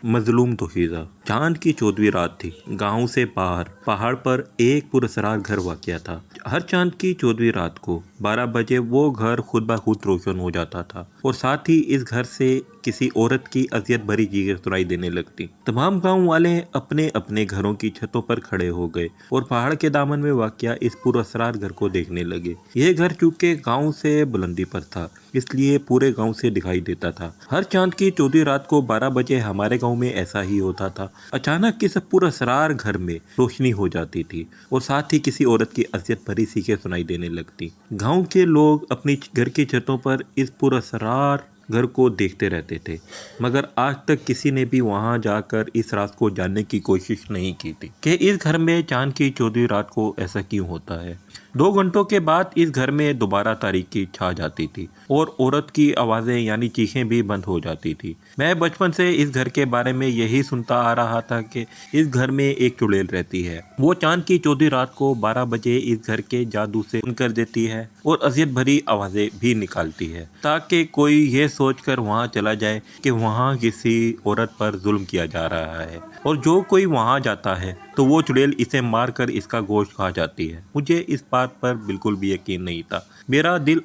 मजलूम तौहीदा। चांद की 14वीं रात थी। गांव से बाहर पहाड़ पर एक पुरअसरार घर वाक़या था। हर चांद की 14वीं रात को 12 बजे वो घर खुद ब खुद रोशन हो जाता था और साथ ही इस घर से किसी औरत की अजियत भरी चीजें सुनाई देने लगती। तमाम गांव वाले अपने अपने घरों की छतों पर खड़े हो गए और पहाड़ के दामन में वाक़या इस पुरअसरार घर को देखने लगे। यह घर चूंकि गांव से बुलंदी पर था, इसलिए पूरे गांव से दिखाई देता था। हर चांद की 14वीं रात को 12 बजे हमारे गांव में ऐसा ही होता था। अचानक इस पुरअसरार घर में रोशनी हो जाती थी और साथ ही किसी औरत की अजियत भरी चीखें सुनाई देने लगती। गांव के लोग अपनी घर की छतों पर इस पुरअसरार घर को देखते रहते थे, मगर आज तक किसी ने भी वहां जाकर इस राज को जानने की कोशिश नहीं की थी कि इस घर में चांद की 14वीं रात को ऐसा क्यों होता है। 2 घंटों के बाद इस घर में दोबारा तारीकी छा जाती थी और औरत की आवाज़ें यानी चीखें भी बंद हो जाती थी। मैं बचपन से इस घर के बारे में यही सुनता आ रहा था कि इस घर में एक चुड़ैल रहती है। वो चांद की 14वीं रात को 12 बजे इस घर के जादू से बंद कर देती है और अजियत भरी आवाज़ें भी निकालती है, ताकि कोई ये सोचकर वहाँ चला जाए कि वहाँ किसी औरत पर जुल्म किया जा रहा है, और जो कोई वहाँ जाता है तो वो चुड़ैल इसे मारकर इसका गोश्त खा जाती है। मुझे इस बात पर बिल्कुल भी यकीन नहीं था। मेरा दिल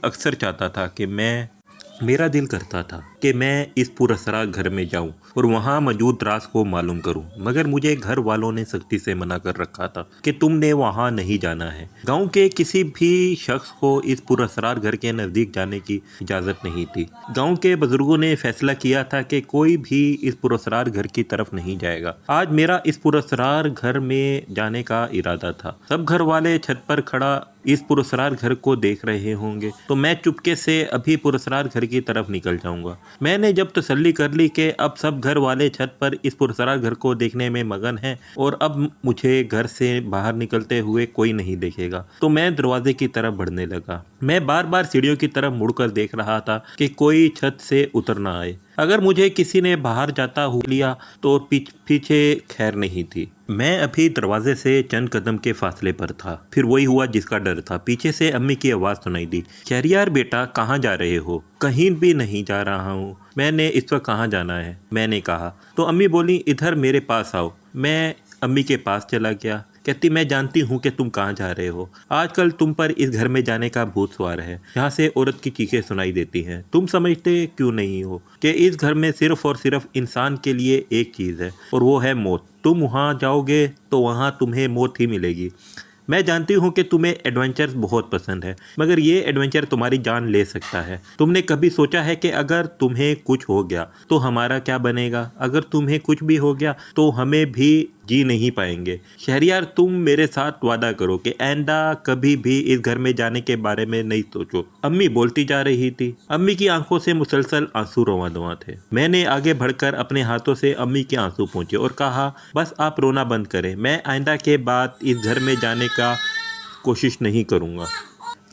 करता था कि मैं इस पुरअसरार घर में जाऊं और वहां मौजूद राज को मालूम करूं, मगर मुझे घर वालों ने सख्ती से मना कर रखा था कि तुमने वहां नहीं जाना है। गांव के किसी भी शख्स को इस पुरअसरार घर के नज़दीक जाने की इजाज़त नहीं थी। गांव के बुजुर्गों ने फैसला किया था कि कोई भी इस पुरअसरार घर की तरफ नहीं जाएगा। आज मेरा इस पुरअसरार घर में जाने का इरादा था। सब घर वाले छत पर खड़ा इस पुरअसरार घर को देख रहे होंगे, तो मैं चुपके से अभी पुरअसरार घर की तरफ निकल जाऊंगा। मैंने जब तसल्ली कर ली कि अब सब घर वाले छत पर इस पुरअसरार घर को देखने में मगन हैं और अब मुझे घर से बाहर निकलते हुए कोई नहीं देखेगा, तो मैं दरवाजे की तरफ बढ़ने लगा। मैं बार बार सीढ़ियों की तरफ मुड़कर देख रहा था कि कोई छत से उतर ना आए। अगर मुझे किसी ने बाहर जाता हुआ लिया तो पीछे खैर नहीं थी। मैं अभी दरवाजे से चंद कदम के फासले पर था। फिर वही हुआ जिसका डर था। पीछे से अम्मी की आवाज़ सुनाई दी, शहरियार बेटा कहाँ जा रहे हो? कहीं भी नहीं जा रहा हूँ। मैंने इस वक्त कहाँ जाना है, मैंने कहा। तो अम्मी बोली, इधर मेरे पास आओ। मैं अम्मी के पास चला गया। कहती, मैं जानती हूँ कि तुम कहाँ जा रहे हो। आजकल तुम पर इस घर में जाने का भूत सवार है। यहाँ से औरत की चीखें सुनाई देती हैं। तुम समझते क्यों नहीं हो कि इस घर में सिर्फ और सिर्फ इंसान के लिए एक चीज़ है और वो है मौत। तुम वहाँ जाओगे तो वहाँ तुम्हें मौत ही मिलेगी। मैं जानती हूँ कि तुम्हें एडवेंचर बहुत पसंद है, मगर ये एडवेंचर तुम्हारी जान ले सकता है। तुमने कभी सोचा है कि अगर तुम्हें कुछ हो गया तो हमारा क्या बनेगा? अगर तुम्हें कुछ भी हो गया तो हमें भी जी नहीं पाएंगे। शहरियार, तुम मेरे साथ वादा करो कि आइंदा कभी भी इस घर में जाने के बारे में नहीं सोचो। अम्मी बोलती जा रही थी। अम्मी की आंखों से मुसलसल आंसू रवां थे। मैंने आगे बढ़कर अपने हाथों से अम्मी के आंसू पोंछे और कहा, बस आप रोना बंद करें। मैं आइंदा के बाद इस घर में जाने का कोशिश नहीं करूँगा।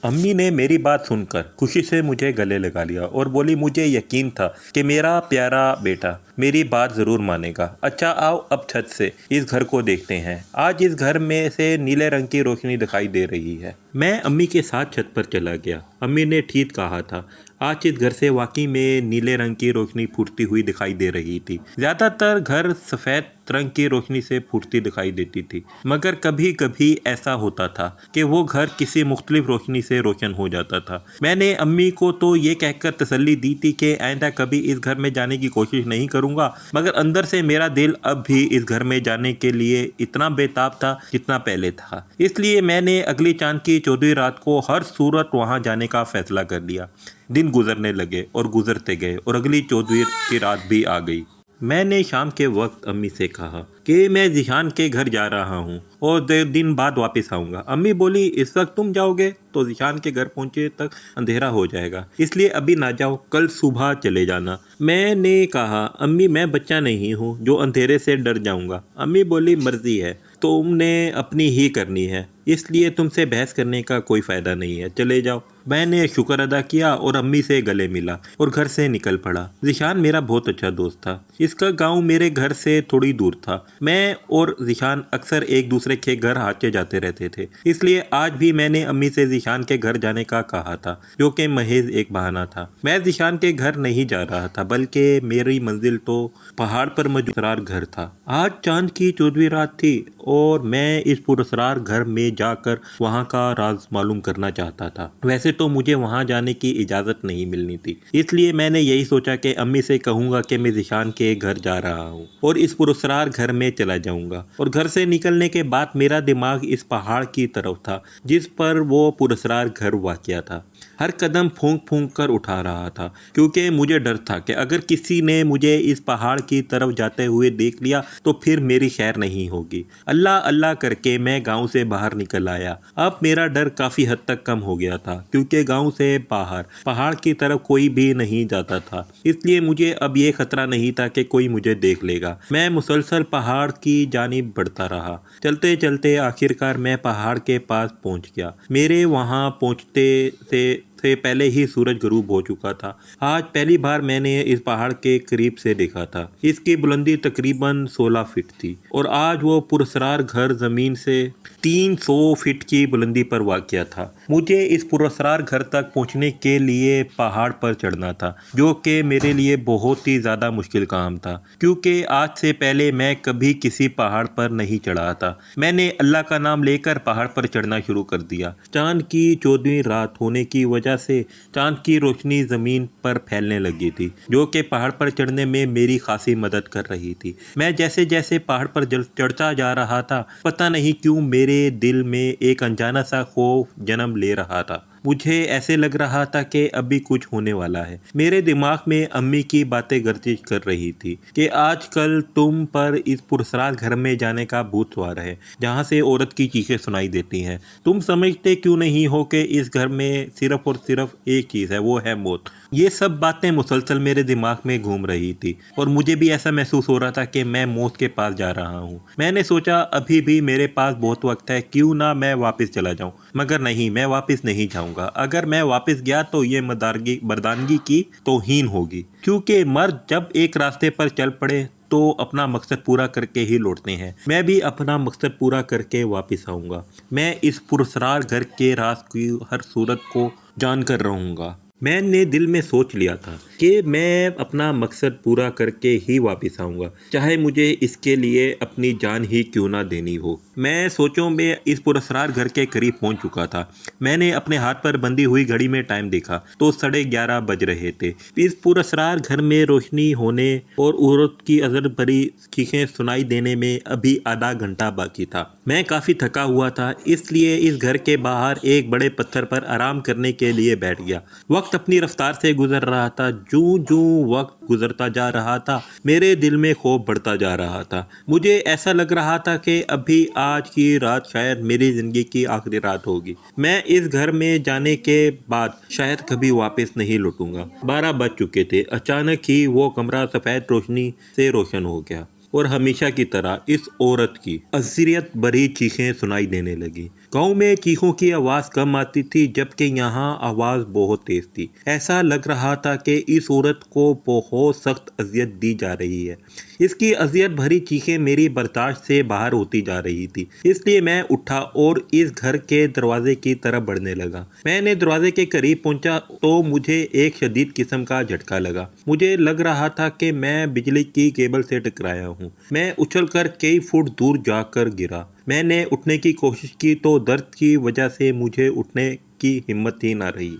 अम्मी ने मेरी बात सुनकर खुशी से मुझे गले लगा लिया और बोली, मुझे यकीन था कि मेरा प्यारा बेटा मेरी बात ज़रूर मानेगा। अच्छा आओ अब छत से इस घर को देखते हैं। आज इस घर में से नीले रंग की रोशनी दिखाई दे रही है। मैं अम्मी के साथ छत पर चला गया। अम्मी ने ठीक कहा था। आज इस घर से वाकई में नीले रंग की रोशनी फूटती हुई दिखाई दे रही थी। ज़्यादातर घर सफ़ेद रंग की रोशनी से फूटती दिखाई देती थी, मगर कभी कभी ऐसा होता था कि वो घर किसी मुख्तलिफ रोशनी से रोशन हो जाता था। मैंने अम्मी को तो ये कहकर तसल्ली दी थी कि आइंदा कभी इस घर में जाने की कोशिश नहीं करूँगा, मगर अंदर से मेरा दिल अब भी इस घर में जाने के लिए इतना बेताब था जितना पहले था। इसलिए मैंने अगली चांद की 14वीं रात को हर सूरत वहाँ जाने का फैसला कर लिया। दिन गुजरने लगे और गुजरते गए और अगली 14वीं की रात भी आ गई। मैंने शाम के वक्त अम्मी से कहा कि मैं ज़िशान के घर जा रहा हूँ और 2 दिन बाद वापस आऊँगा। अम्मी बोली, इस वक्त तुम जाओगे तो ज़िशान के घर पहुँचे तक अंधेरा हो जाएगा, इसलिए अभी ना जाओ, कल सुबह चले जाना। मैंने कहा, अम्मी मैं बच्चा नहीं हूँ जो अंधेरे से डर जाऊँगा। अम्मी बोली, मर्ज़ी है, तुमने अपनी ही करनी है, इसलिए तुमसे बहस करने का कोई फ़ायदा नहीं है, चले जाओ। मैंने शुक्र अदा किया और अम्मी से गले मिला और घर से निकल पड़ा। ज़िशान मेरा बहुत अच्छा दोस्त था। इसका गांव मेरे घर से थोड़ी दूर था। मैं और ज़िशान अक्सर एक दूसरे के घर आते जाते रहते थे, इसलिए आज भी मैंने अम्मी से ज़िशान के घर जाने का कहा था, जो कि महज एक बहाना था। मैं ज़िशान के घर नहीं जा रहा था, बल्कि मेरी मंजिल तो पहाड़ पर मौजूद घर था। आज चांद की 14वीं रात थी और मैं इस पुरस्कार घर में जाकर वहाँ का राज मालूम करना चाहता था। वैसे तो मुझे वहाँ जाने की इजाज़त नहीं मिलनी थी, इसलिए मैंने यही सोचा कि अम्मी से कहूँगा कि मैं ज़िशान के घर जा रहा हूँ और इस पुरस्कार घर में चला जाऊँगा। और घर से निकलने के बाद मेरा दिमाग इस पहाड़ की तरफ था जिस पर वो पुरस्कार घर वाक़या था। हर कदम फूंक फूंक कर उठा रहा था, क्योंकि मुझे डर था कि अगर किसी ने मुझे इस पहाड़ की तरफ जाते हुए देख लिया तो फिर मेरी खैर नहीं होगी। अल्लाह अल्लाह करके मैं गांव से बाहर निकल आया। अब मेरा डर काफ़ी हद तक कम हो गया था, क्योंकि गांव से बाहर पहाड़ की तरफ कोई भी नहीं जाता था, इसलिए मुझे अब ये खतरा नहीं था कि कोई मुझे देख लेगा। मैं मुसलसल पहाड़ की जानिब बढ़ता रहा। चलते चलते आखिरकार मैं पहाड़ के पास पहुंच गया। मेरे वहां पहुंचते से पहले ही सूरज गरूब हो चुका था। आज पहली बार मैंने इस पहाड़ के करीब से देखा था। इसकी बुलंदी तकरीबन 16 फीट थी और आज वो पुरस्कार घर जमीन से 300 फीट की बुलंदी पर वाक़या था। मुझे इस पुरस्कार घर तक पहुंचने के लिए पहाड़ पर चढ़ना था, जो कि मेरे लिए बहुत ही ज़्यादा मुश्किल काम था, क्योंकि आज से पहले मैं कभी किसी पहाड़ पर नहीं चढ़ा था। मैंने अल्लाह का नाम लेकर पहाड़ पर चढ़ना शुरू कर दिया। चांद की 14वीं रात होने की वजह से चांद की रोशनी ज़मीन पर फैलने लगी थी, जो कि पहाड़ पर चढ़ने में मेरी खासी मदद कर रही थी। मैं जैसे जैसे पहाड़ पर चढ़ता जा रहा था, पता नहीं क्यों मेरे दिल में एक अनजाना सा खौफ जन्म ले रहा था। मुझे ऐसे लग रहा था कि अभी कुछ होने वाला है। मेरे दिमाग में अम्मी की बातें गर्दिश कर रही थी कि आजकल तुम पर इस पुरस्कार घर में जाने का भूत सवार है, जहाँ से औरत की चीखें सुनाई देती हैं। तुम समझते क्यों नहीं हो कि इस घर में सिर्फ और सिर्फ एक चीज़ है, वो है मौत। ये सब बातें मुसलसल मेरे दिमाग में घूम रही थी और मुझे भी ऐसा महसूस हो रहा था कि मैं मौत के पास जा रहा हूँ। मैंने सोचा अभी भी मेरे पास बहुत वक्त है, क्यों ना मैं वापस चला जाऊँ। मगर नहीं, मैं वापस नहीं जाऊँगा। अगर मैं वापस गया तो ये मर्दानगी की तौहीन होगी, क्योंकि मर्द जब एक रास्ते पर चल पड़े तो अपना मकसद पूरा करके ही लौटते हैं। मैं भी अपना मकसद पूरा करके वापस आऊँगा। मैं इस पुरस्कार घर के राज की हर सूरत को जानकर रहूँगा। मैंने दिल में सोच लिया था कि मैं अपना मकसद पूरा करके ही वापस आऊँगा, चाहे मुझे इसके लिए अपनी जान ही क्यों ना देनी हो। मैं सोचों में इस पुरस्कार घर के करीब पहुंच चुका था। मैंने अपने हाथ पर बंधी हुई घड़ी में टाइम देखा तो 11:30 बज रहे थे। इस पुरस्कार घर में रोशनी होने और औरत की अजर भरी चीखें सुनाई देने में अभी आधा घंटा बाकी था। मैं काफ़ी थका हुआ था, इसलिए इस घर के बाहर एक बड़े पत्थर पर आराम करने के लिए बैठ गया। वक्त अपनी रफ्तार से गुजर रहा था। जूं जूं वक्त गुजरता जा रहा था, मेरे दिल में खौफ बढ़ता जा रहा था। मुझे ऐसा लग रहा था कि अभी आज की रात शायद मेरी ज़िंदगी की आखिरी रात होगी। मैं इस घर में जाने के बाद शायद कभी वापस नहीं लौटूंगा। 12 बज चुके थे। अचानक ही वो कमरा सफ़ेद रोशनी से रोशन हो गया और हमेशा की तरह इस औरत की अज़रियत भरी चीखें सुनाई देने लगी। गांव में चीखों की आवाज़ कम आती थी, जबकि यहाँ आवाज़ बहुत तेज़ थी। ऐसा लग रहा था कि इस औरत को बहुत सख्त अजियत दी जा रही है। इसकी अजियत भरी चीखें मेरी बर्दाश्त से बाहर होती जा रही थी, इसलिए मैं उठा और इस घर के दरवाजे की तरफ बढ़ने लगा। मैंने दरवाजे के करीब पहुंचा तो मुझे एक शदीद किस्म का झटका लगा। मुझे लग रहा था कि मैं बिजली की केबल से टकराया हूँ। मैं उछलकर कई फुट दूर जाकर गिरा। मैंने उठने की कोशिश की तो दर्द की वजह से मुझे उठने की हिम्मत ही ना रही।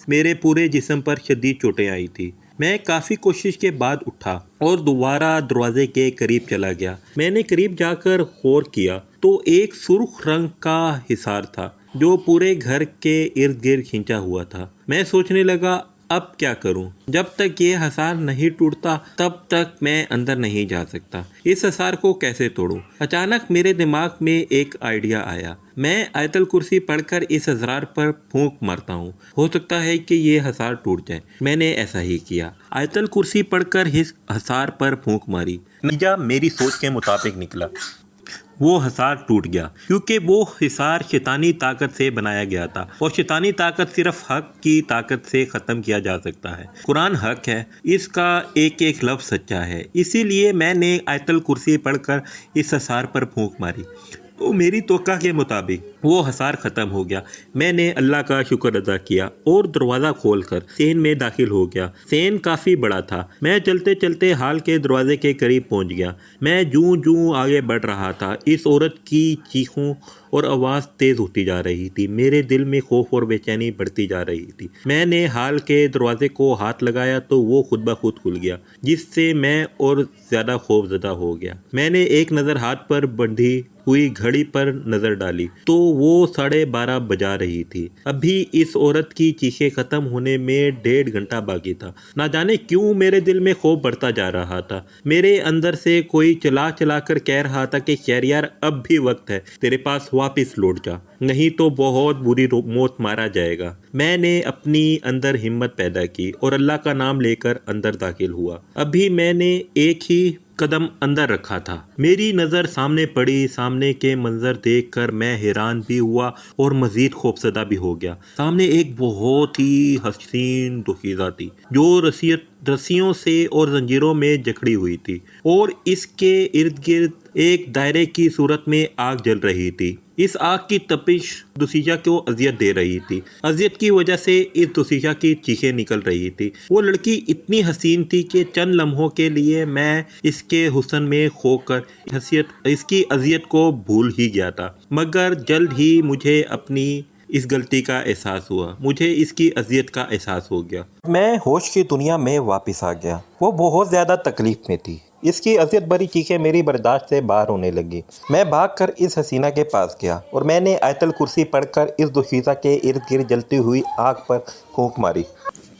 मेरे पूरे जिस्म पर शदीद चोटें आई थी। मैं काफ़ी कोशिश के बाद उठा और दोबारा दरवाजे के करीब चला गया। मैंने करीब जाकर गौर किया तो एक सुर्ख रंग का हिसार था जो पूरे घर के इर्द गिर्द खींचा हुआ था। मैं सोचने लगा, अब क्या करूं? जब तक ये हसार नहीं टूटता तब तक मैं अंदर नहीं जा सकता। इस हसार को कैसे तोड़ूं? अचानक मेरे दिमाग में एक आइडिया आया। मैं आयतल कुर्सी पढ़कर इस हसार पर फूंक मारता हूँ, हो सकता है कि ये हसार टूट जाए। मैंने ऐसा ही किया। आयतल कुर्सी पढ़कर इस हसार पर फूंक मारी। नतीजा मेरी सोच के मुताबिक निकला। वो हिसार टूट गया, क्योंकि वो हिसार शैतानी ताकत से बनाया गया था और शैतानी ताकत सिर्फ हक की ताकत से ख़त्म किया जा सकता है। कुरान हक है, इसका एक एक लफ्ज़ सच्चा है। इसीलिए मैंने आयतल कुर्सी पढ़कर इस हिसार पर फूंक मारी तो मेरी तवक्का के मुताबिक वो हिसार ख़त्म हो गया। मैंने अल्लाह का शुक्र अदा किया और दरवाज़ा खोलकर सेन में दाखिल हो गया। सेन काफ़ी बड़ा था। मैं चलते चलते हाल के दरवाजे के करीब पहुंच गया। मैं जूं जूं आगे बढ़ रहा था, इस औरत की चीखों और आवाज़ तेज़ होती जा रही थी। मेरे दिल में खौफ और बेचैनी बढ़ती जा रही थी। मैंने हाल के दरवाजे को हाथ लगाया तो वो खुद ब खुद खुल गया, जिससे मैं और ज़्यादा खौफजदा हो गया। मैंने एक नज़र हाथ पर बंधी हुई घड़ी पर नज़र डाली तो वो 12:30 बजा रही थी। अभी इस औरत की चीखें ख़त्म होने में 1.5 घंटा बाकी था। ना जाने क्यों मेरे दिल में खौफ बढ़ता जा रहा था। मेरे अंदर से कोई चला चला कर कह रहा था कि शहरियार, अब भी वक्त है, तेरे पास वापस लौट जा, नहीं तो बहुत बुरी मौत मारा जाएगा। मैंने अपनी अंदर हिम्मत पैदा की और अल्लाह का नाम लेकर अंदर दाखिल हुआ। अभी मैंने एक ही कदम अंदर रखा था, मेरी नज़र सामने पड़ी। सामने के मंजर देखकर मैं हैरान भी हुआ और मज़ीद खौफजदा भी हो गया। सामने एक बहुत ही हसीन दोशीज़ा थी जो रस्सियों से और जंजीरों में जकड़ी हुई थी और इसके इर्द गिर्द एक दायरे की सूरत में आग जल रही थी। इस आग की तपिश दोशीशा को अजियत दे रही थी। अजियत की वजह से इस दोशीशा की चीखें निकल रही थी। वो लड़की इतनी हसीन थी कि चंद लम्हों के लिए मैं इसके हुस्न में खोकर इसकी अजियत को भूल ही गया था। मगर जल्द ही मुझे अपनी इस गलती का एहसास हुआ। मुझे इसकी अजियत का एहसास हो गया। मैं होश की दुनिया में वापस आ गया। वो बहुत ज़्यादा तकलीफ़ में थी। इसकी अजियत भरी चीखें मेरी बर्दाश्त से बाहर होने लगी। मैं भागकर इस हसीना के पास गया और मैंने आयतल कुर्सी पढ़कर इस दोशीशा के इर्द गिर्द जलती हुई आग पर फूंक मारी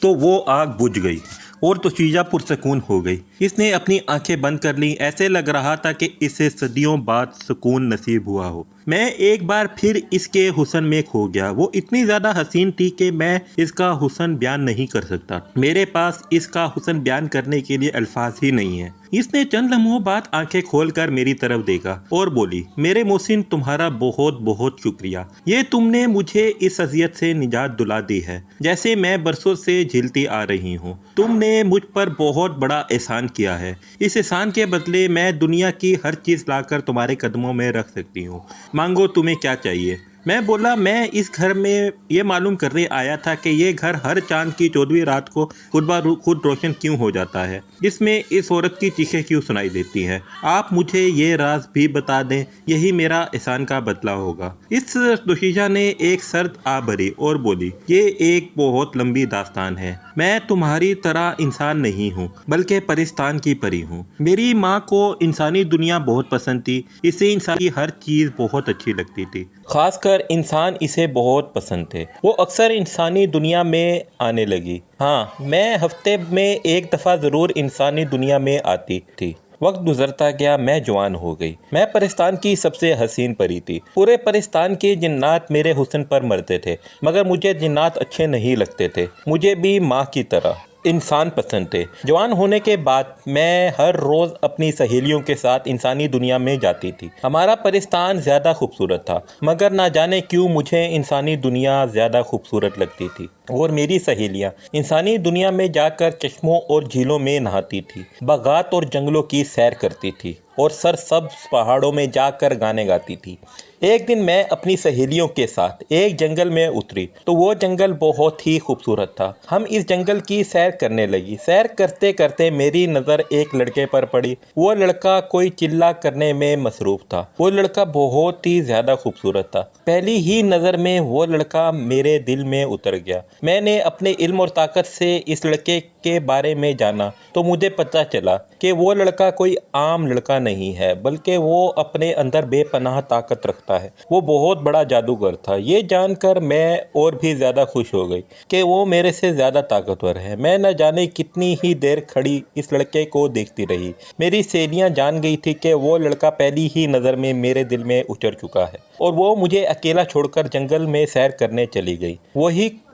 तो वो आग बुझ गई और दोशीशा पुरसकून हो गई। इसने अपनी आंखें बंद कर लीं। ऐसे लग रहा था कि इसे सदियों बाद सुकून नसीब हुआ हो। मैं एक बार फिर इसके हुस्न में खो गया। वो इतनी ज़्यादा हसीन थी कि मैं इसका हुस्न बयान नहीं कर सकता। मेरे पास इसका हुस्न बयान करने के लिए अल्फाज ही नहीं है। इसने चंद लम्हों बाद आंखें खोलकर मेरी तरफ देखा और बोली, मेरे मोहसिन, तुम्हारा बहुत बहुत शुक्रिया। ये तुमने मुझे इस अजियत से निजात दिला दी है, जैसे मैं बरसों से झेलती आ रही हूँ। तुमने मुझ पर बहुत बड़ा एहसान किया है। इस एहसान के बदले मैं दुनिया की हर चीज़ लाकर तुम्हारे कदमों में रख सकती हूँ। मांगो, तुम्हें क्या चाहिए। मैं बोला, मैं इस घर में ये मालूम करने आया था कि ये घर हर चांद की 14वीं रात को खुद रोशन क्यों हो जाता है, जिसमें इस औरत की चीखें क्यों सुनाई देती हैं। आप मुझे ये राज भी बता दें, यही मेरा एहसान का बदला होगा। इस दोशीशा ने एक सर्द आ भरी और बोली, ये एक बहुत लंबी दास्तान है। मैं तुम्हारी तरह इंसान नहीं हूँ, बल्कि परिस्तान की परी हूँ। मेरी माँ को इंसानी दुनिया बहुत पसंद थी। इसे इंसान की हर चीज़ बहुत अच्छी लगती थी, खासकर इंसान इसे बहुत पसंद थे। वो अक्सर इंसानी दुनिया में आने लगी। हाँ, मैं हफ्ते में एक दफ़ा ज़रूर इंसानी दुनिया में आती थी। वक्त गुजरता गया, मैं जवान हो गई। मैं परिस्तान की सबसे हसीन परी थी। पूरे परिस्तान के जिन्नात मेरे हुस्न पर मरते थे, मगर मुझे जिन्नात अच्छे नहीं लगते थे। मुझे भी माँ की तरह इंसान पसंद थे। जवान होने के बाद मैं हर रोज़ अपनी सहेलियों के साथ इंसानी दुनिया में जाती थी। हमारा परिस्तान ज़्यादा खूबसूरत था, मगर ना जाने क्यों मुझे इंसानी दुनिया ज़्यादा खूबसूरत लगती थी। और मेरी सहेलियाँ इंसानी दुनिया में जाकर चश्मों और झीलों में नहाती थी, बागात और जंगलों की सैर करती थी और सरसब्ज पहाड़ों में जाकर गाने गाती थी। एक दिन मैं अपनी सहेलियों के साथ एक जंगल में उतरी तो वो जंगल बहुत ही खूबसूरत था। हम इस जंगल की सैर करने लगी। सैर करते करते मेरी नज़र एक लड़के पर पड़ी। वो लड़का कोई चिल्ला करने में मसरूफ़ था। वो लड़का बहुत ही ज़्यादा खूबसूरत था। पहली ही नज़र में वो लड़का मेरे दिल में उतर गया। मैंने अपने इल्म और ताकत से इस लड़के के बारे में जाना तो मुझे पता चला कि वो लड़का कोई आम लड़का नहीं है, बल्कि वो अपने अंदर बेपनाह ताकत रखता है। वो बहुत बड़ा जादूगर था। ये जानकर मैं और भी ज़्यादा खुश हो गई कि वो मेरे से ज़्यादा ताकतवर है। मैं न जाने कितनी ही देर खड़ी इस लड़के को देखती रही। मेरी सहेलियाँ जान गई थी कि वो लड़का पहली ही नज़र में मेरे दिल में उतर चुका है और वो मुझे अकेला छोड़कर जंगल में सैर करने चली गई।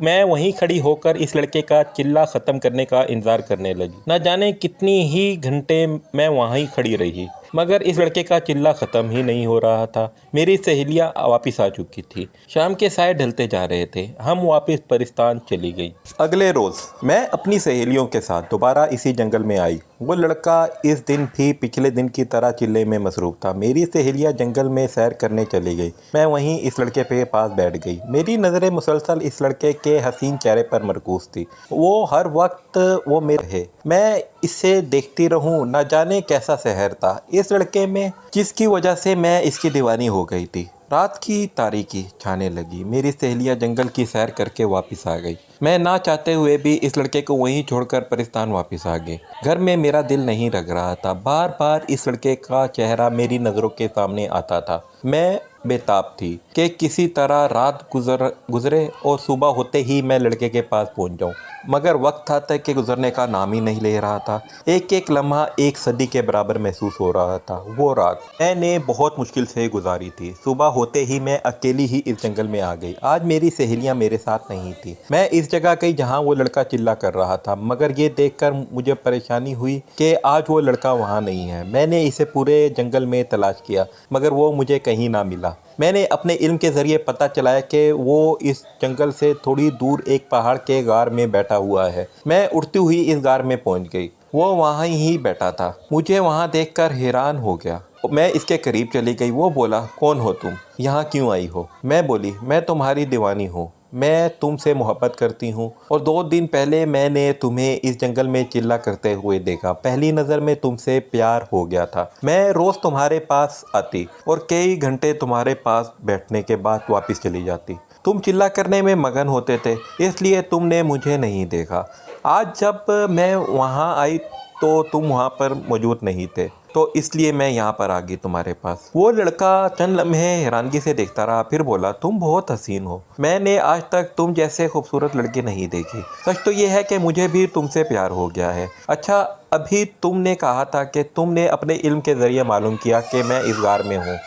मैं वहीं खड़ी होकर इस लड़के का चिल्ला ख़त्म करने का का इंतज़ार करने लगी। न जाने कितनी ही घंटे मैं वहाँ ही खड़ी रही, मगर इस लड़के का चिल्ला ख़त्म ही नहीं हो रहा था। मेरी सहेलियाँ वापस आ चुकी थी। शाम के साए ढलते जा रहे थे। हम वापस परिस्तान चली गई। अगले रोज़ मैं अपनी सहेलियों के साथ दोबारा इसी जंगल में आई। वो लड़का इस दिन भी पिछले दिन की तरह चिल्ले में मसरूफ़ था। मेरी सहेलियाँ जंगल में सैर करने चली गई। मैं वहीं इस लड़के के पास बैठ गई। मेरी नज़रें मुसलसल इस लड़के के हसीन चेहरे पर मरकूज़ थी। वो हर वक्त वो मेरे है, मैं इसे देखती रहूं। न जाने कैसा शहर था इस लड़के में, जिसकी वजह से मैं इसकी दीवानी हो गई थी। रात की तारीकी छाने लगी। मेरी सहेलियां जंगल की सैर करके वापस आ गई। मैं ना चाहते हुए भी इस लड़के को वहीं छोड़कर परिस्तान वापस आ गई। घर में मेरा दिल नहीं लग रहा था। बार बार इस लड़के का चेहरा मेरी नज़रों के सामने आता था। मैं बेताब थी कि किसी तरह रात गुजरे और सुबह होते ही मैं लड़के के पास पहुंच जाऊं, मगर वक्त था तक के गुजरने का नाम ही नहीं ले रहा था। एक एक लम्हा एक सदी के बराबर महसूस हो रहा था। वो रात मैंने बहुत मुश्किल से गुजारी थी। सुबह होते ही मैं अकेली ही इस जंगल में आ गई। आज मेरी सहेलियां मेरे साथ नहीं थी। मैं इस जगह गई जहां वो लड़का चिल्ला कर रहा था, मगर ये देखकर मुझे परेशानी हुई कि आज वो लड़का वहां नहीं है। मैंने इसे पूरे जंगल में तलाश किया, मगर वो मुझे कहीं ना मिला। मैंने अपने इल्म के ज़रिए पता चलाया कि वो इस जंगल से थोड़ी दूर एक पहाड़ के गार में बैठा हुआ है। मैं उड़ती हुई इस गार में पहुंच गई। वो वहाँ ही बैठा था। मुझे वहाँ देखकर हैरान हो गया। मैं इसके करीब चली गई। वो बोला, कौन हो तुम? यहाँ क्यों आई हो? मैं बोली, मैं तुम्हारी दीवानी हूँ। मैं तुमसे मोहब्बत करती हूँ और 2 दिन पहले मैंने तुम्हें इस जंगल में चिल्ला करते हुए देखा। पहली नज़र में तुमसे प्यार हो गया था। मैं रोज़ तुम्हारे पास आती और कई घंटे तुम्हारे पास बैठने के बाद वापस चली जाती। तुम चिल्ला करने में मगन होते थे, इसलिए तुमने मुझे नहीं देखा। आज जब मैं वहाँ आई तो तुम वहाँ पर मौजूद नहीं थे, तो इसलिए मैं यहाँ पर आ गई तुम्हारे पास। वो लड़का चंद लम्हे हैरानगी से देखता रहा, फिर बोला, तुम बहुत हसीन हो। मैंने आज तक तुम जैसे खूबसूरत लड़की नहीं देखी। सच तो ये है कि मुझे भी तुमसे प्यार हो गया है। अच्छा, अभी तुमने कहा था कि तुमने अपने इल्म के ज़रिए मालूम किया कि मैं इस गार में हूँ।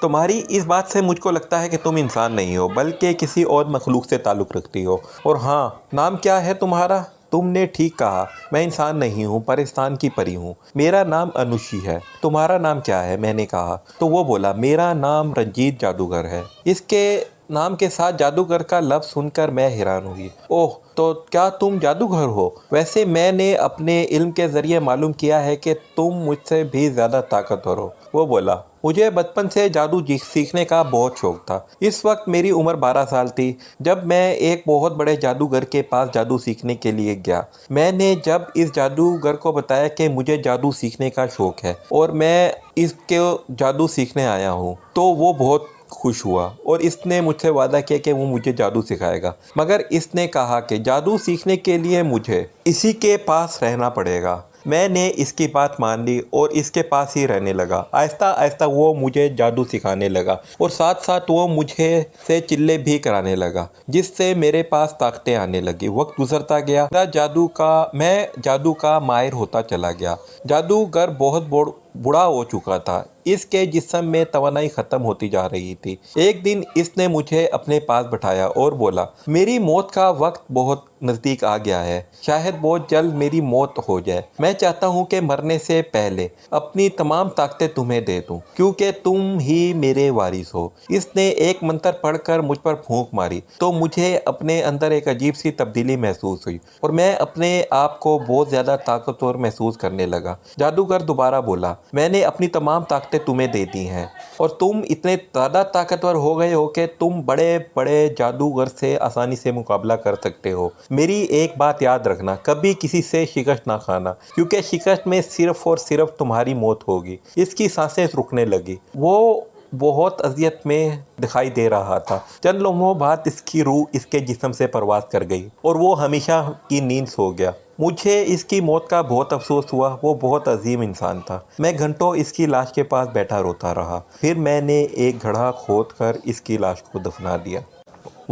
तुम्हारी इस बात से मुझको लगता है कि तुम इंसान नहीं हो, बल्कि किसी और मखलूक से ताल्लुक़ रखती हो। और हाँ, नाम क्या है तुम्हारा? तुमने ठीक कहा, मैं इंसान नहीं हूँ, परिस्तान की परी हूँ। मेरा नाम अनुशी है। तुम्हारा नाम क्या है? मैंने कहा। तो वो बोला, मेरा नाम रंजीत जादूगर है। इसके नाम के साथ जादूगर का लफ्ज़ सुनकर मैं हैरान हुई। ओह, तो क्या तुम जादूगर हो? वैसे मैंने अपने इल्म के ज़रिए मालूम किया है कि तुम मुझसे भी ज़्यादा ताकतवर हो। वो बोला, मुझे बचपन से जादू सीखने का बहुत शौक़ था। इस वक्त मेरी उम्र 12 साल थी जब मैं एक बहुत बड़े जादूगर के पास जादू सीखने के लिए गया। मैंने जब इस जादूगर को बताया कि मुझे जादू सीखने का शौक़ है और मैं इसके जादू सीखने आया हूँ, तो वो बहुत खुश हुआ और इसने मुझसे वादा किया कि वो मुझे जादू सिखाएगा। मगर इसने कहा कि जादू सीखने के लिए मुझे इसी के पास रहना पड़ेगा। मैंने इसकी बात मान ली और इसके पास ही रहने लगा। आहिस्ता आहिस्ता वो मुझे जादू सिखाने लगा और साथ साथ वो मुझे से चिल्ले भी कराने लगा, जिससे मेरे पास ताकतें आने लगी। वक्त गुजरता गया, मैं जादू का माहिर होता चला गया। जादूगर बहुत बूढ़ा हो चुका था। इसके जिस्म में तवानाई ख़त्म होती जा रही थी। एक दिन इसने मुझे अपने पास बैठाया और बोला, मेरी मौत का वक्त बहुत नज़दीक आ गया है। शायद बहुत जल्द मेरी मौत हो जाए। मैं चाहता हूँ कि मरने से पहले अपनी तमाम ताकतें तुम्हें दे दूँ, क्योंकि तुम ही मेरे वारिस हो। इसने एक मंत्र पढ़कर मुझ पर फूंक मारी तो मुझे अपने अंदर एक अजीब सी तब्दीली महसूस हुई और मैं अपने आप को बहुत ज़्यादा ताकतवर महसूस करने लगा। जादूगर दोबारा बोला, मैंने अपनी तमाम ताकतें तुम्हें दे दी हैं और तुम इतने ज़्यादा ताकतवर हो गए हो कि तुम बड़े बड़े जादूगर से आसानी से मुकाबला कर सकते हो। मेरी एक बात याद रखना, कभी किसी से शिकस्त ना खाना, क्योंकि शिकस्त में सिर्फ़ और सिर्फ तुम्हारी मौत होगी। इसकी सांसें रुकने लगी। वो बहुत अजियत में दिखाई दे रहा था। चंद लम्हों बाद इसकी रूह इसके जिस्म से परवाज़ कर गई और वो हमेशा की नींद सो गया। मुझे इसकी मौत का बहुत अफसोस हुआ। वो बहुत अजीम इंसान था। मैं घंटों इसकी लाश के पास बैठा रोता रहा। फिर मैंने एक गड्ढा खोद कर इसकी लाश को दफना दिया।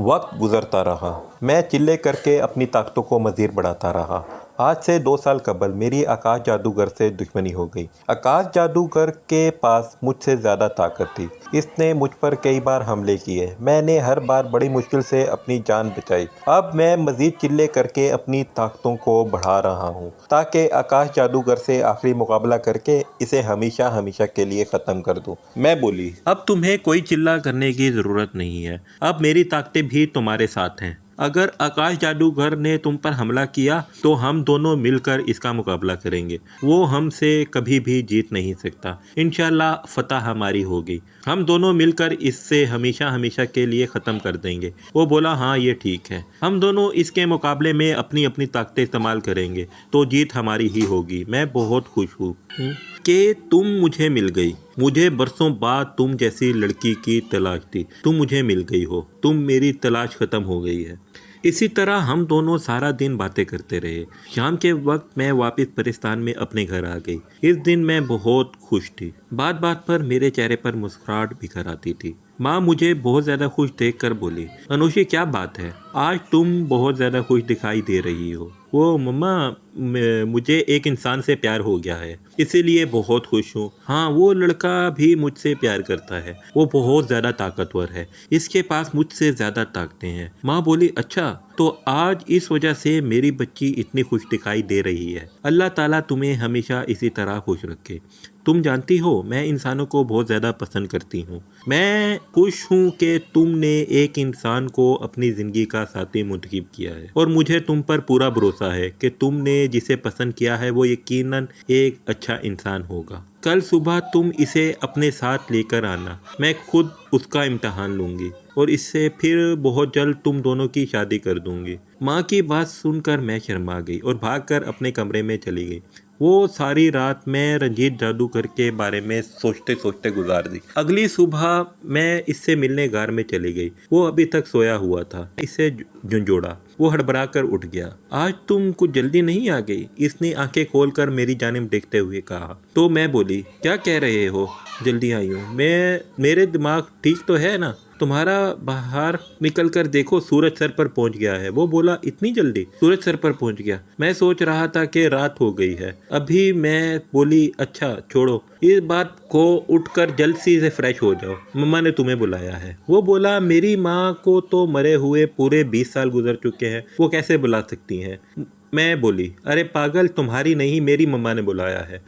वक्त गुजरता रहा। मैं चिल्ले करके अपनी ताकतों को मज़ीद बढ़ाता रहा। आज से 2 साल कबल मेरी आकाश जादूगर से दुश्मनी हो गई। आकाश जादूगर के पास मुझसे ज़्यादा ताकत थी। इसने मुझ पर कई बार हमले किए। मैंने हर बार बड़ी मुश्किल से अपनी जान बचाई। अब मैं मज़ीद चिल्ले करके अपनी ताकतों को बढ़ा रहा हूँ ताकि आकाश जादूगर से आखिरी मुकाबला करके इसे हमेशा हमेशा के लिए ख़त्म कर दूँ। मैं बोली, अब तुम्हें कोई चिल्ला करने की ज़रूरत नहीं है। अब मेरी ताकतें भी तुम्हारे साथ हैं। अगर आकाश जादूगर ने तुम पर हमला किया तो हम दोनों मिलकर इसका मुकाबला करेंगे। वो हमसे कभी भी जीत नहीं सकता। इंशाल्लाह फतह हमारी होगी। हम दोनों मिलकर इससे हमेशा हमेशा के लिए ख़त्म कर देंगे। वो बोला, हाँ ये ठीक है। हम दोनों इसके मुकाबले में अपनी अपनी ताकतें इस्तेमाल करेंगे तो जीत हमारी ही होगी। मैं बहुत खुश हूँ कि तुम मुझे मिल गई। मुझे बरसों बाद तुम जैसी लड़की की तलाश थी। तुम मुझे मिल गई हो। तुम मेरी तलाश ख़त्म हो गई है। इसी तरह हम दोनों सारा दिन बातें करते रहे। शाम के वक्त मैं वापस परिस्तान में अपने घर आ गई। इस दिन मैं बहुत खुश थी। बात बात पर मेरे चेहरे पर मुस्कुराहट बिखर आती थी। माँ मुझे बहुत ज़्यादा खुश देखकर बोली, अनुषी क्या बात है, आज तुम बहुत ज़्यादा खुश दिखाई दे रही हो। वो मम्मा, मुझे एक इंसान से प्यार हो गया है, इसीलिए बहुत खुश हूँ। हाँ, वो लड़का भी मुझसे प्यार करता है। वो बहुत ज़्यादा ताकतवर है। इसके पास मुझसे ज़्यादा ताकतें हैं। माँ बोली, अच्छा तो आज इस वजह से मेरी बच्ची इतनी खुश दिखाई दे रही है। अल्लाह ताला तुम्हें हमेशा इसी तरह खुश रखे। तुम जानती हो मैं इंसानों को बहुत ज़्यादा पसंद करती हूँ। मैं खुश हूँ कि तुमने एक इंसान को अपनी ज़िंदगी का साथी मुंतखब किया है और मुझे तुम पर पूरा भरोसा है कि तुमने जिसे पसंद किया है वो यकीनन एक अच्छा इंसान होगा। कल सुबह तुम इसे अपने साथ लेकर आना। मैं खुद उसका इम्तहान लूँगी और इससे फिर बहुत जल्द तुम दोनों की शादी कर दूँगी। माँ की बात सुनकर मैं शर्मा गई और भागकर अपने कमरे में चली गई। वो सारी रात मैं रंजीत जादूगर के बारे में सोचते सोचते गुजार दी। अगली सुबह मैं इससे मिलने घर में चली गई। वो अभी तक सोया हुआ था। इससे झुंझोड़ा। वो हड़बड़ा कर उठ गया। आज तुम कुछ जल्दी नहीं आ गई? इसने आंखें खोलकर मेरी जानिब देखते हुए कहा। तो मैं बोली, क्या कह रहे हो जल्दी आई हूँ? मेरे दिमाग ठीक तो है ना? तुम्हारा बाहर निकल कर देखो, सूरज सर पर पहुंच गया है। वो बोला, इतनी जल्दी सूरज सर पर पहुंच गया? मैं सोच रहा था कि रात हो गई है अभी। मैं बोली, अच्छा छोड़ो इस बात को, उठकर जल्द से फ्रेश हो जाओ, मम्मा ने तुम्हें बुलाया है। वो बोला, मेरी माँ को तो मरे हुए पूरे 20 साल गुजर चुके हैं, वो कैसे बुला सकती हैं? मैं बोली, अरे पागल, तुम्हारी नहीं मेरी मम्मा ने बुलाया है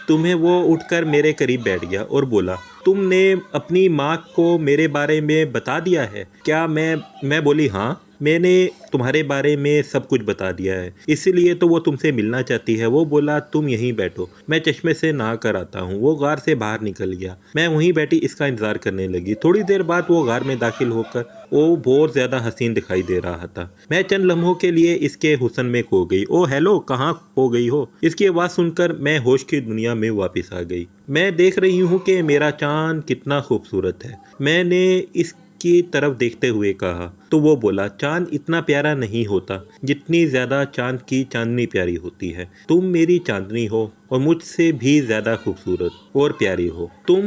तुम्हें। वो उठकर मेरे करीब बैठ गया और बोला, तुमने अपनी माँ को मेरे बारे में बता दिया है क्या? मैं बोली, हाँ मैंने तुम्हारे बारे में सब कुछ बता दिया है, इसीलिए तो वो तुमसे मिलना चाहती है। वो बोला, तुम यहीं बैठो, मैं चश्मे से नहा कर आता हूँ। वो गार से बाहर निकल गया। मैं वहीं बैठी इसका इंतज़ार करने लगी। थोड़ी देर बाद वो गार में दाखिल होकर वो बहुत ज़्यादा हसीन दिखाई दे रहा था। मैं चंद लम्हों के लिए इसके हुस्न में खो गई। ओ हेलो, कहाँ खो गई हो? इसकी आवाज़ सुनकर मैं होश की दुनिया में वापस आ गई। मैं देख रही हूँ कि मेरा चाँद कितना खूबसूरत है। मैंने इसकी तरफ देखते हुए कहा तो वो बोला, चाँद इतना प्यारा नहीं होता जितनी ज़्यादा चाँद की चांदनी प्यारी होती है। तुम मेरी चांदनी हो और मुझसे भी ज़्यादा खूबसूरत और प्यारी हो तुम।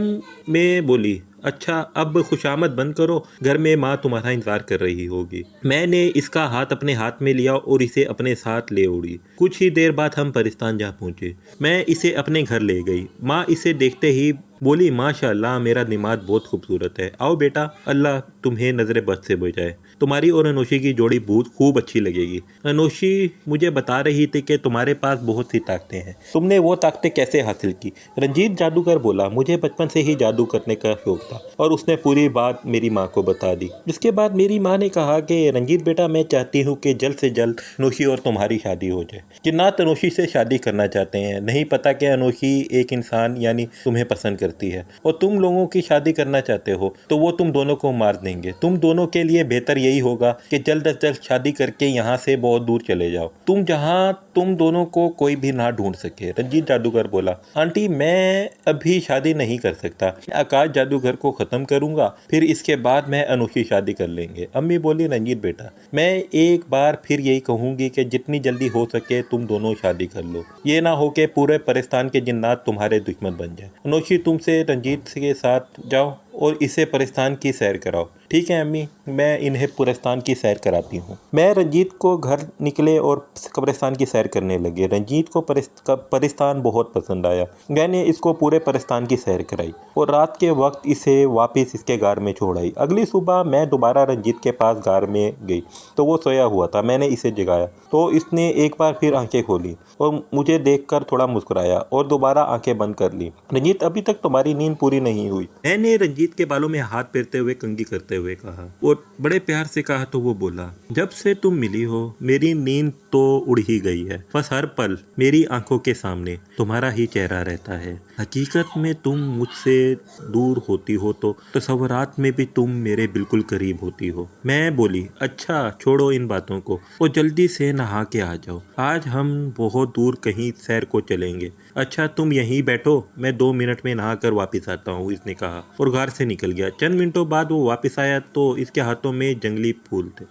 मैं बोली, अच्छा अब खुशामद बंद करो, घर में माँ तुम्हारा इंतजार कर रही होगी। मैंने इसका हाथ अपने हाथ में लिया और इसे अपने साथ ले उड़ी। कुछ ही देर बाद हम परिस्तान जा पहुँचे। मैं इसे अपने घर ले गई। माँ इसे देखते ही बोली, माशाल्लाह मेरा दिमाग बहुत खूबसूरत है। आओ बेटा, अल्लाह तुम्हें नज़र बद से बचाए। तुम्हारी और अनोशी की जोड़ी बहुत खूब अच्छी लगेगी। अनोशी मुझे बता रही थी कि तुम्हारे पास बहुत सी ताकतें हैं। तुमने वो ताकतें कैसे हासिल की? रंजीत जादूगर बोला, मुझे बचपन से ही जादू करने का शौक था। और उसने पूरी बात मेरी माँ को बता दी। इसके बाद मेरी माँ ने कहा कि रंजीत बेटा, मैं चाहती हूँ कि जल्द से जल्द अनोशी और तुम्हारी शादी हो जाए। जिन्नात अनोशी से शादी करना चाहते हैं। नहीं पता कि अनोशी एक इंसान यानी तुम्हें पसंद करती है और तुम लोगों की शादी करना चाहते हो तो वो तुम दोनों को मार देंगे। तुम दोनों के लिए बेहतर यही होगा कि जल्द से जल्द शादी करके यहाँ से बहुत दूर चले जाओ, तुम जहाँ तुम दोनों को कोई भी ना ढूंढ सके। रंजीत जादूगर बोला, आंटी मैं अभी शादी नहीं कर सकता। आकाश जादूगर को ख़त्म करूँगा, फिर इसके बाद मैं अनोखी शादी कर लेंगे। अम्मी बोली, रंजीत बेटा, मैं एक बार फिर यही कहूँगी कि जितनी जल्दी हो सके तुम दोनों शादी कर लो। ये ना हो कि पूरे परिस्तान के जिन्नात तुम्हारे दुश्मन बन जाए। अनोशी तुमसे रंजीत के साथ जाओ और इसे परिस्तान की सैर कराओ। ठीक है अम्मी, मैं इन्हें कब्रिस्तान की सैर कराती हूँ। मैं रंजीत को घर निकले और कब्रिस्तान की सैर करने लगे। रंजीत को कब्रिस्तान बहुत पसंद आया। मैंने इसको पूरे कब्रिस्तान की सैर कराई और रात के वक्त इसे वापस इसके घर में छोड़ आई। अगली सुबह मैं दोबारा रंजीत के पास घर में गई तो वो सोया हुआ था। मैंने इसे जगाया तो इसने एक बार फिर आंखें खोली और मुझे देखकर थोड़ा मुस्कुराया और दोबारा आंखें बंद कर ली। रंजीत, अभी तक तुम्हारी नींद पूरी नहीं हुई। मैंने रंजीत के बालों में हाथ फेरते हुए कंघी करते हुए कहा और बड़े प्यार से कहा तो वो बोला, जब से तुम मिली हो मेरी नींद तो उड़ ही गई है। बस हर पल मेरी आंखों के सामने तुम्हारा ही चेहरा रहता है। हकीकत में तुम मुझसे दूर होती हो तो तस्वुरात में भी तुम मेरे बिल्कुल करीब होती हो। मैं बोली, अच्छा छोड़ो इन बातों को और जल्दी से नहा के आ जाओ। आज हम बहुत दूर कहीं सैर को चलेंगे। अच्छा तुम यहीं बैठो, मैं 2 मिनट में नहा कर वापस आता हूँ, इसने कहा और घर से निकल गया। चंद मिनटों बाद वो वापस आया तो इसके हाथों में जंगली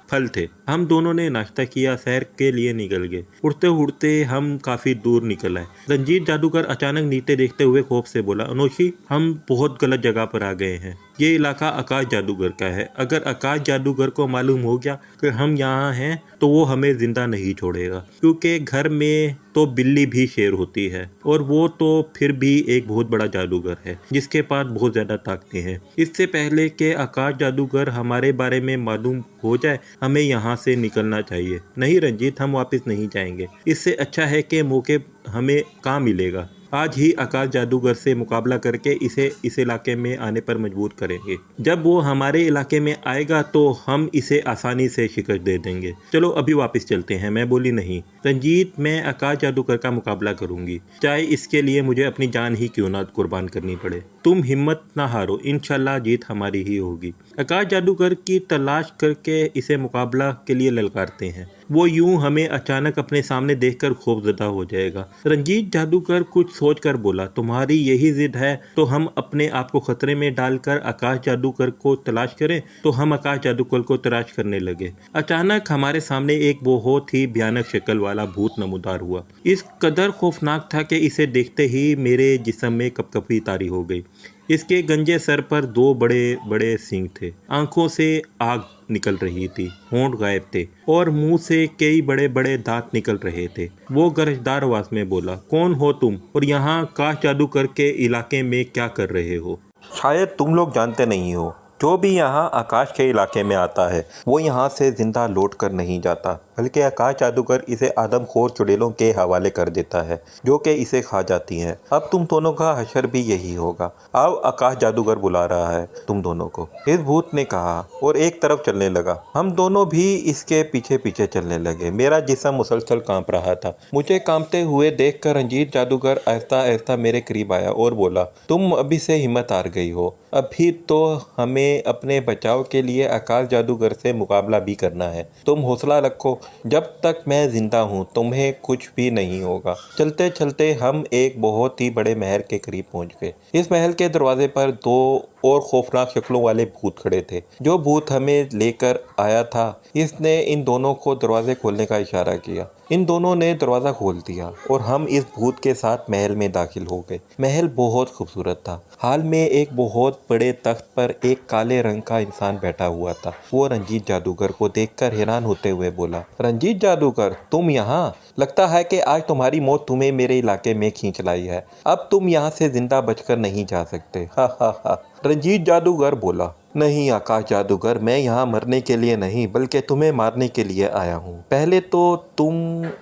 फल थे। हम दोनों ने नाश्ता किया, सैर के लिए निकल गए। उड़ते उड़ते हम काफी दूर निकल आए। रंजीत जादूगर अचानक नीचे देखते हुए खौफ से बोला, अनोशी हम बहुत गलत जगह पर आ गए हैं। ये इलाका आकाश जादूगर का है। अगर आकाश जादूगर को मालूम हो गया कि हम यहाँ हैं तो वो हमें जिंदा नहीं छोड़ेगा, क्योंकि घर में तो बिल्ली भी शेर होती है और वो तो फिर भी एक बहुत बड़ा जादूगर है जिसके पास बहुत ज़्यादा ताकतें हैं। इससे पहले कि आकाश जादूगर हमारे बारे में मालूम हो जाए हमें यहाँ से निकलना चाहिए। नहीं रंजीत, हम वापस नहीं जाएंगे। इससे अच्छा है कि मौके हमें कहाँ मिलेगा। आज ही आकाश जादूगर से मुकाबला करके इसे इस इलाके में आने पर मजबूर करेंगे। जब वो हमारे इलाके में आएगा तो हम इसे आसानी से शिकस्त दे देंगे। चलो अभी वापस चलते हैं। मैं बोली, नहीं रंजीत, मैं आकाश जादूगर का मुकाबला करूंगी, चाहे इसके लिए मुझे अपनी जान ही क्यों ना कुर्बान करनी पड़े। तुम हिम्मत ना हारो, इंशाल्लाह जीत हमारी ही होगी। आकाश जादूगर की तलाश करके इसे मुकाबला के लिए ललकारते हैं। वो यूं हमें अचानक अपने सामने देखकर खौफजदा हो जाएगा। रंजीत जादूगर कुछ सोचकर बोला, तुम्हारी यही जिद है तो हम अपने आप को खतरे में डालकर आकाश जादूगर को तलाश करें। तो हम आकाश जादूगर को तलाश करने लगे। अचानक हमारे सामने एक बहुत ही भयानक शक्ल वाला भूत नमूदार हुआ। इस कदर खौफनाक था कि इसे देखते ही मेरे जिस्म में कपकपी तारी हो गई। इसके गंजे सर पर 2 बड़े बड़े सींग थे, आंखों से आग निकल रही थी, होंठ गायब थे और मुंह से कई बड़े बड़े दांत निकल रहे थे। वो गरजदार आवाज में बोला, कौन हो तुम और यहाँ आकाश जादूगर के इलाके में क्या कर रहे हो? शायद तुम लोग जानते नहीं हो, जो भी यहाँ आकाश के इलाके में आता है वो यहाँ से जिंदा लौट कर नहीं जाता, बल्कि आकाश जादूगर इसे आदमखोर चुड़ैलों के हवाले कर देता है जो कि इसे खा जाती हैं। अब तुम दोनों का हशर भी यही होगा। अब आकाश जादूगर बुला रहा है तुम दोनों को, इस भूत ने कहा और एक तरफ चलने लगा। हम दोनों भी इसके पीछे पीछे चलने लगे। मेरा जिस्म मुसलसल कांप रहा था। मुझे कांपते हुए देखकर रंजीत जादूगर आहिस्ता आहिस्ता मेरे करीब आया और बोला, तुम अभी से हिम्मत हार गई हो। अभी तो हमें अपने बचाव के लिए आकाश जादूगर से मुकाबला भी करना है। तुम हौसला रखो, जब तक मैं जिंदा हूँ तुम्हें कुछ भी नहीं होगा। चलते चलते हम एक बहुत ही बड़े महल के करीब पहुँच गए। इस महल के दरवाजे पर 2 और खौफनाक शक्लों वाले भूत खड़े थे। जो भूत हमें लेकर आया था इसने इन दोनों को दरवाजे खोलने का इशारा किया। इन दोनों ने दरवाज़ा खोल दिया और हम इस भूत के साथ महल में दाखिल हो गए। महल बहुत खूबसूरत था। हाल में एक बहुत बड़े तख्त पर एक काले रंग का इंसान बैठा हुआ था। वो रंजीत जादूगर को देखकर हैरान होते हुए बोला, रंजीत जादूगर, तुम यहाँ? लगता है कि आज तुम्हारी मौत तुम्हें मेरे इलाके में खींच लाई है। अब तुम यहाँ से जिंदा बचकर नहीं जा सकते। हा हा हा। रंजीत जादूगर बोला, नहीं आकाश जादूगर, मैं यहाँ मरने के लिए नहीं बल्कि तुम्हें मारने के लिए आया हूँ। पहले तो तुम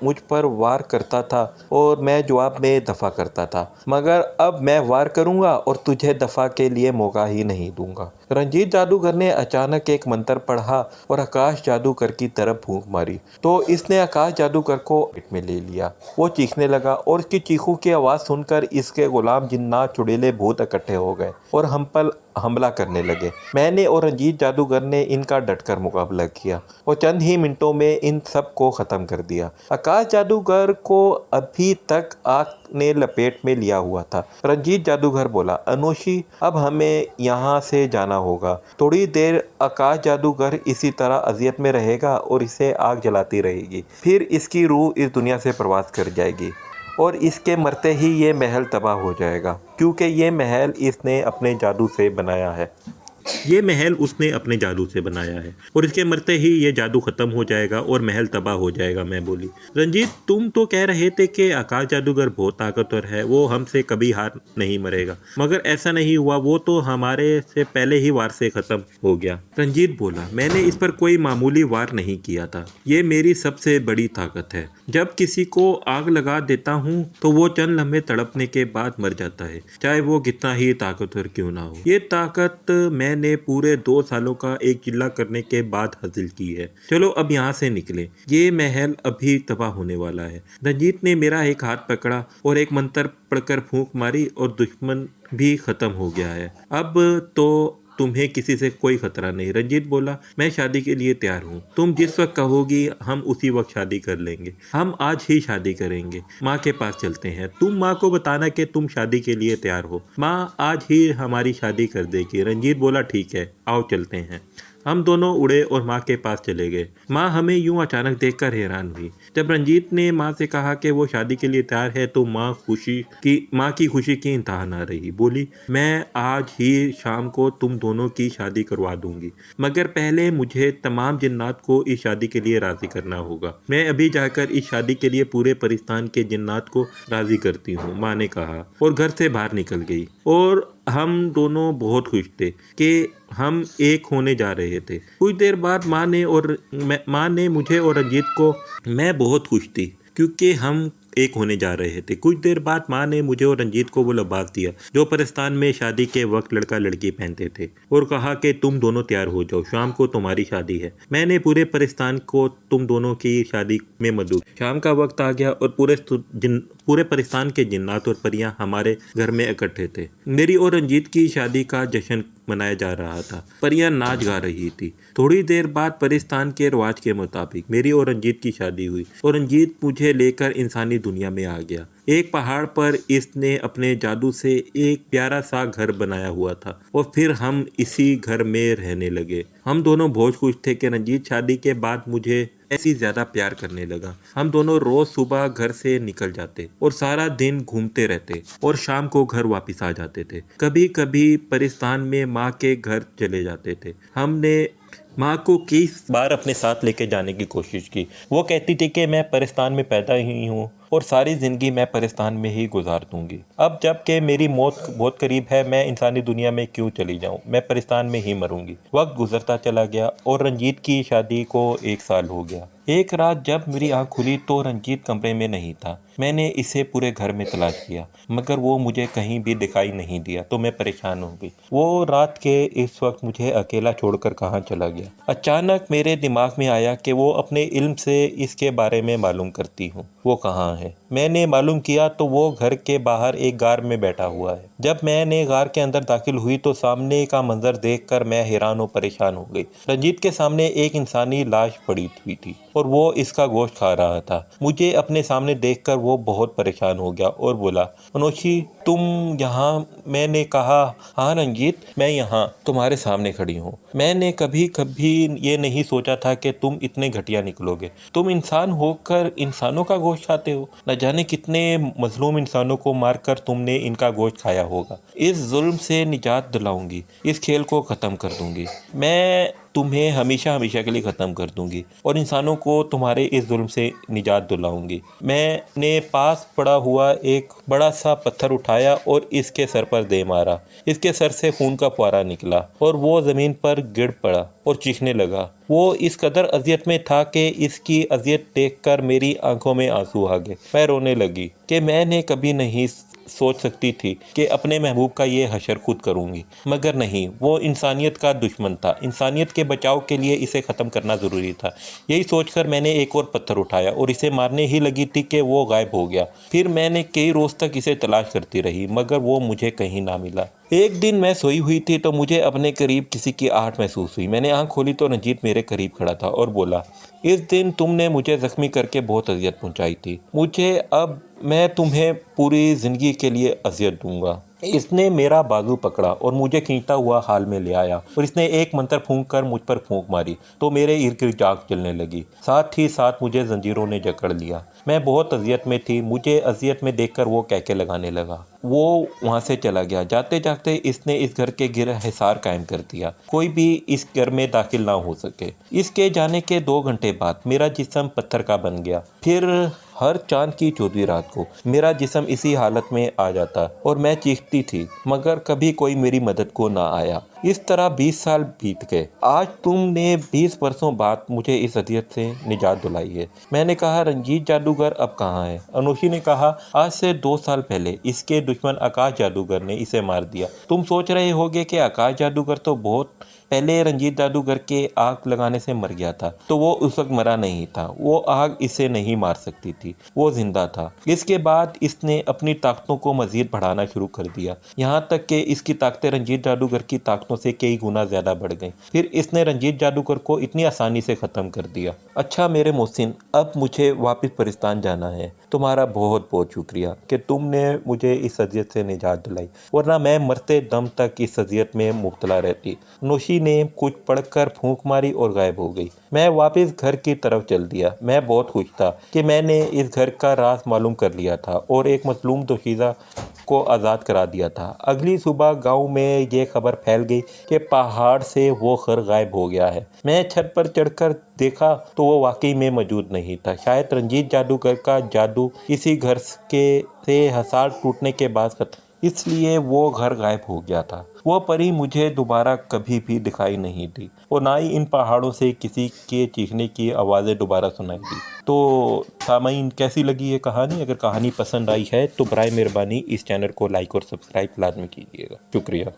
मुझ पर वार करता था और मैं जवाब में दफ़ा करता था, मगर अब मैं वार करूँगा और तुझे दफ़ा के लिए मौका ही नहीं दूंगा। रंजीत जादूगर ने अचानक एक मंत्र पढ़ा और आकाश जादूगर की तरफ फूंक मारी तो इसने आकाश जादूगर को पेट में ले लिया। वो चीखने लगा और उसकी चीखों की आवाज़ सुनकर इसके गुलाम जिन्नात चुड़ैले भूत इकट्ठे हो गए और हम पर हमला करने लगे। मैंने और रंजीत जादूगर ने इनका डटकर मुकाबला किया और चंद ही मिनटों में इन सब को ख़त्म कर दिया। आकाश जादूगर को अभी तक आग ने लपेट में लिया हुआ था। रंजीत जादूगर बोला, अनोशी, अब हमें यहाँ से जाना होगा। थोड़ी देर आकाश जादूगर इसी तरह अजियत में रहेगा और इसे आग जलाती रहेगी, फिर इसकी रूह इस दुनिया से प्रवास कर जाएगी और इसके मरते ही ये महल तबाह हो जाएगा, क्योंकि ये महल इसने अपने जादू से बनाया है। ये महल उसने अपने जादू से बनाया है और इसके मरते ही ये जादू खत्म हो जाएगा और महल तबाह हो जाएगा। मैं बोली, रंजीत तुम तो कह रहे थे कि आकाश जादूगर बहुत ताकतवर है, वो हमसे कभी हार नहीं मरेगा, मगर ऐसा नहीं हुआ, वो तो हमारे से पहले ही वार से खत्म हो गया। रंजीत बोला, मैंने इस पर कोई मामूली वार नहीं किया था, ये मेरी सबसे बड़ी ताकत है। जब किसी को आग लगा देता हूँ तो वो चंद लम्हे तड़पने के बाद मर जाता है, चाहे वो कितना ही ताकतवर क्यों ना हो। ये ताकत मैंने पूरे 2 सालों का एक चिल्ला करने के बाद हासिल की है। चलो अब यहाँ से निकले, ये महल अभी तबाह होने वाला है। रंजीत ने मेरा एक हाथ पकड़ा और एक मंत्र पढ़कर फूंक मारी और दुश्मन भी खत्म हो गया है। अब तो तुम्हें किसी से कोई खतरा नहीं। रंजीत बोला, मैं शादी के लिए तैयार हूँ, तुम जिस वक्त कहोगी हम उसी वक्त शादी कर लेंगे। हम आज ही शादी करेंगे, माँ के पास चलते हैं, तुम माँ को बताना कि तुम शादी के लिए तैयार हो, माँ आज ही हमारी शादी कर देगी। रंजीत बोला, ठीक है आओ चलते हैं। हम दोनों उड़े और माँ के पास चले गए। माँ हमें यूं अचानक देखकर हैरान हुई। जब रंजीत ने माँ से कहा कि वो शादी के लिए तैयार है तो माँ की खुशी की इंतहा ना रही। बोली, मैं आज ही शाम को तुम दोनों की शादी करवा दूंगी, मगर पहले मुझे तमाम जिन्नात को इस शादी के लिए राजी करना होगा। मैं अभी जाकर इस शादी के लिए पूरे पाकिस्तान के जिन्नात को राजी करती हूँ, माँ ने कहा और घर से बाहर निकल गई। और हम दोनों बहुत खुश थे कि हम एक होने जा रहे थे। कुछ देर बाद माँ ने मुझे और रंजीत को, मैं बहुत खुश थी क्योंकि हम एक होने जा रहे थे। कुछ देर बाद माँ ने मुझे और रंजीत को वो लिबास दिया जो पाकिस्तान में शादी के वक्त लड़का लड़की पहनते थे और कहा कि तुम दोनों तैयार हो जाओ, शाम को तुम्हारी शादी है। मैंने पूरे पाकिस्तान को तुम दोनों की शादी में मदद। शाम का वक्त आ गया और पूरे पाकिस्तान के जिन्नात और परियां हमारे घर में इकट्ठे थे। मेरी और रंजीत की शादी का जश्न मनाया जा रहा था। परियां नाच गा रही थी। थोड़ी देर बाद पाकिस्तान के रिवाज के मुताबिक मेरी और रंजीत की शादी हुई और रंजीत मुझे लेकर इंसानी दुनिया में आ गया। एक पहाड़ पर इसने अपने जादू से एक प्यारा सा घर बनाया हुआ था और फिर हम इसी घर में रहने लगे। हम दोनों बहुत खुश थे कि रंजीत शादी के बाद मुझे ऐसी ज्यादा प्यार करने लगा। हम दोनों रोज सुबह घर से निकल जाते और सारा दिन घूमते रहते और शाम को घर वापस आ जाते थे। कभी कभी पाकिस्तान में माँ के घर चले जाते थे। हमने माँ को कई बार अपने साथ लेके जाने की कोशिश की। वो कहती थी कि मैं पाकिस्तान में पैदा ही हूँ और सारी ज़िंदगी मैं पाकिस्तान में ही गुजार दूंगी। अब जब कि मेरी मौत बहुत करीब है, मैं इंसानी दुनिया में क्यों चली जाऊँ, मैं पाकिस्तान में ही मरूंगी। वक्त गुजरता चला गया और रंजीत की शादी को 1 साल हो गया। एक रात जब मेरी आँख खुली तो रंजीत कमरे में नहीं था। मैंने इसे पूरे घर में तलाश किया मगर वो मुझे कहीं भी दिखाई नहीं दिया तो मैं परेशान हो गई। वो रात के इस वक्त मुझे अकेला छोड़कर कहाँ चला गया। अचानक मेरे दिमाग में आया कि वो अपने इल्म से इसके बारे में मालूम करती हूँ, वो कहाँ है। मैंने मालूम किया तो वो घर के बाहर एक गार में बैठा हुआ है। जब मैंने गार के अंदर दाखिल हुई तो सामने का मंजर देखकर मैं हैरान और परेशान हो गई। रंजीत के सामने एक इंसानी लाश पड़ी हुई थी और वो इसका गोश्त खा रहा था। मुझे अपने सामने देखकर वो बहुत परेशान हो गया और बोला, मनोशी तुम यहाँ? मैंने कहा, हाँ रंजीत, मैं यहाँ तुम्हारे सामने खड़ी हूँ। मैंने कभी कभी ये नहीं सोचा था कि तुम इतने घटिया निकलोगे। तुम इंसान होकर इंसानों का गोश्त खाते हो। न जाने कितने मजलूम इंसानों को मारकर तुमने इनका गोश्त खाया होगा। इस जुल्म से निजात दिलाऊंगी, इस खेल को ख़त्म कर दूंगी। मैं तुम्हें हमेशा हमेशा के लिए ख़त्म कर दूंगी और इंसानों को तुम्हारे इस जुल्म से निजात दिलाऊंगी। मैंने पास पड़ा हुआ एक बड़ा सा पत्थर उठाया और इसके सर पर दे मारा। इसके सर से खून का फुहारा निकला और वो ज़मीन पर गिर पड़ा और चीखने लगा। वो इस कदर अजियत में था कि इसकी अजियत देखकर मेरी आंखों में आंसू आ गए। मैं रोने लगी कि मैंने कभी नहीं सोच सकती थी कि अपने महबूब का ये हशर खुद करूंगी, मगर नहीं, वो इंसानियत का दुश्मन था। इंसानियत के बचाव के लिए इसे ख़त्म करना ज़रूरी था। यही सोचकर मैंने एक और पत्थर उठाया और इसे मारने ही लगी थी कि वो गायब हो गया। फिर मैंने कई रोज़ तक इसे तलाश करती रही मगर वो मुझे कहीं ना मिला। एक दिन मैं सोई हुई थी तो मुझे अपने करीब किसी की आहट महसूस हुई। मैंने आंख खोली तो रंजीत मेरे करीब खड़ा था और बोला, इस दिन तुमने मुझे ज़ख्मी करके बहुत अजियत पहुंचाई थी। मैं तुम्हें पूरी ज़िंदगी के लिए अजियत दूंगा। इसने मेरा बाजू पकड़ा और मुझे खींचता हुआ हाल में ले आया और इसने एक मंत्र फूंक कर मुझ पर फूंक मारी तो मेरे इर्द गिर्द आग जलने लगी। साथ ही साथ मुझे जंजीरों ने जकड़ लिया। मैं बहुत अजियत में थी। मुझे अजियत में देखकर वो कैके लगाने लगा। वो वहाँ से चला गया। जाते जाते इसने इस घर के गिर हिसार कायम कर दिया, कोई भी इस घर में दाखिल ना हो सके। इसके जाने के 2 घंटे बाद मेरा जिस्म पत्थर का बन गया। फिर हर चांद की 14वीं रात को मेरा जिस्म इसी हालत में आ जाता और मैं चीखती थी, मगर कभी कोई मेरी मदद को ना आया। इस तरह 20 साल बीत गए। आज तुमने 20 वर्षों बाद मुझे इस अजियत से निजात दिलाई है। मैंने कहा, रंजीत जादूगर अब कहाँ है? अनोशी ने कहा, आज से 2 साल पहले इसके दुश्मन आकाश जादूगर ने इसे मार दिया। तुम सोच रहे होगे कि आकाश जादूगर तो बहुत पहले रंजीत जादूगर के आग लगाने से मर गया था। तो वो उस वक्त मरा नहीं था। वो आग इसे नहीं मार सकती थी, वो जिंदा था। इसके बाद इसने अपनी ताकतों को मजीद बढ़ाना शुरू कर दिया, यहाँ तक कि इसकी ताकतें रंजीत जादूगर की ताकतों से कई गुना ज़्यादा बढ़ गईं। फिर इसने रंजीत जादूगर को इतनी आसानी से ख़त्म कर दिया। अच्छा मेरे मोहसिन, अब मुझे वापस पाकिस्तान जाना है। तुम्हारा बहुत बहुत शुक्रिया कि तुमने मुझे इस अजियत से निजात दिलाई, वरना मैं मरते दम तक इस अजियत में मुब्तला रहती। नौशी ने कुछ पढ़कर फूंक मारी और गायब हो गई। मैं वापस घर की तरफ चल दिया। मैं बहुत खुश था कि मैंने इस घर का राज मालूम कर लिया था और एक मजलूम दोशीज़ा को आज़ाद करा दिया था। अगली सुबह गांव में ये खबर फैल गई कि पहाड़ से वो घर गायब हो गया है। मैं छत पर चढ़कर देखा तो वो वाकई में मौजूद नहीं था। शायद रंजीत जादूगर का जादू इसी घर के से हिसार टूटने के बाद खत्म, इसलिए वो घर गायब हो गया था। वो परी मुझे दोबारा कभी भी दिखाई नहीं दी और ना ही इन पहाड़ों से किसी के चीखने की आवाज़ें दोबारा सुनाई दी। तो सामाइन, कैसी लगी ये कहानी? अगर कहानी पसंद आई है तो बराए मेहरबानी इस चैनल को लाइक और सब्सक्राइब लाजमी कीजिएगा। शुक्रिया।